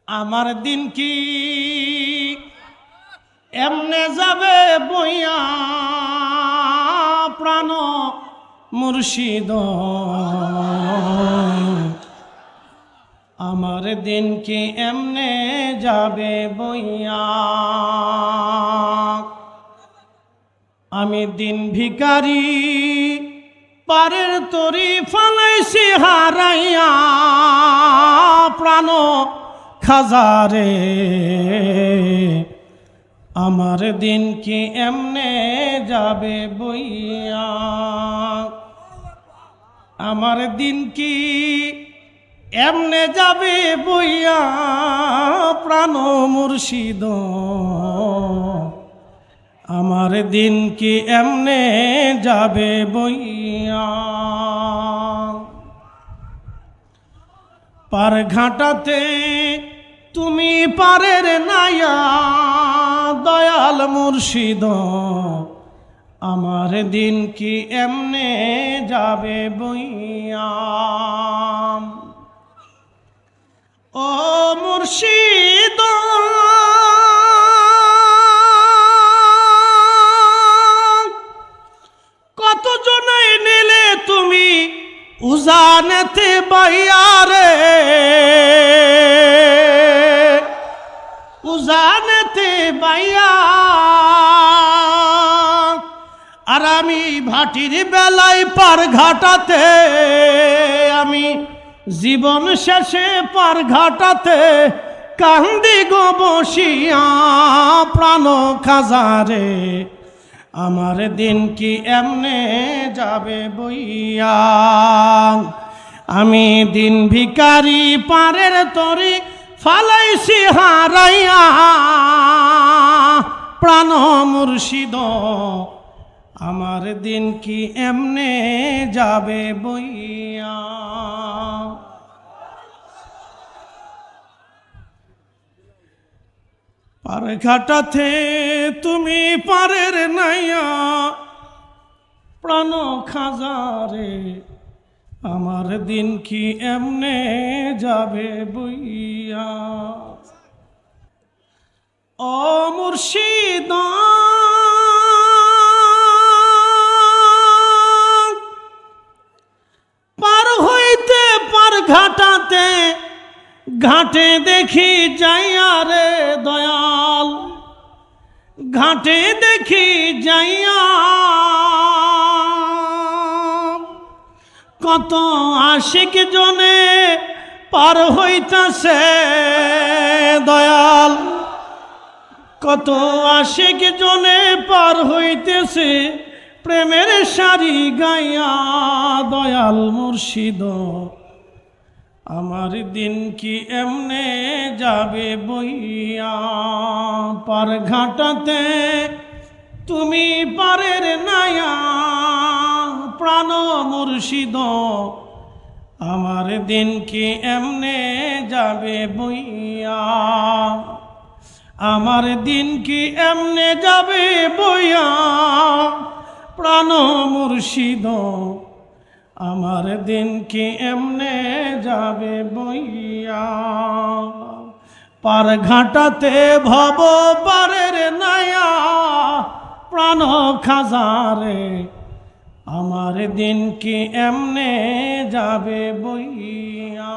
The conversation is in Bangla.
আমার দিন কি এমনে যাবে বইয়া প্রাণ মুর্শিদ, আমার দিন কি এমনে যাবে বইয়া। আমি দিন ভিখারি পারের তরি ফালাইছি হারাইয়া প্রাণ খাজারে, আমার দিন কি এমনে যাবে বইয়া। আমার দিন কি এমনে যাবে বইয়া প্রাণ মুর্শিদ, আমার দিন কি এমনে যাবে বইয়া। পার ঘাটাতে তুমি পারের নাইয়া দয়াল মুর্শিদ, আমার দিন কি এমনে যাবে বইয়া। ও মুর্শিদ কত জনাই নিলে তুমি উজানেতে বাইয়া রে, উজানেতে বাইয়া। আর আমি ভাটির বেলায় পার ঘাটাতে, আমি জীবন শেষে পার ঘাটাতে কান্দি গো বসিয়া প্রাণ খাজারে, আমার দিন কি এমনে যাবে বইয়া। আমি দিন ভিখারি পারের তরি ফালাইছি হারাইয়া প্রাণ মুর্শিদ, আমার দিন কি এমনে যাবে বইয়া। পার ঘাটাতে তুমি পারের নাইয়া প্রাণ খাজারে, আমার দিন কি এমনে যাবে বইয়া। ও মুর্শিদ পার হইতে পার ঘাটাতে ঘাটে দেখি যাইয়া রে দয়াল, ঘাটে দেখি যাইয়া কত আশিক জনে পার হইতাছে দয়াল, কত আশিক জনে পার হইতেছে প্রেমের সারি গাইয়া দয়াল মুর্শিদ, আমার দিন কি এমনে যাবে বইয়া। পার ঘাটাতে তুমি পারের নাইয়া প্রাণ মুর্শিদ, আমার দিন কি এমনে যাবে বইয়া। আমার দিন কি এমনে যাবে বইয়া প্রাণ মুর্শিদ, আমার দিন কি এমনে যাবে বইয়া। পার ঘাটাতে ভব পারের নাইয়া প্রাণ খাজারে, আমার দিন কি এমনে যাবে বইয়া।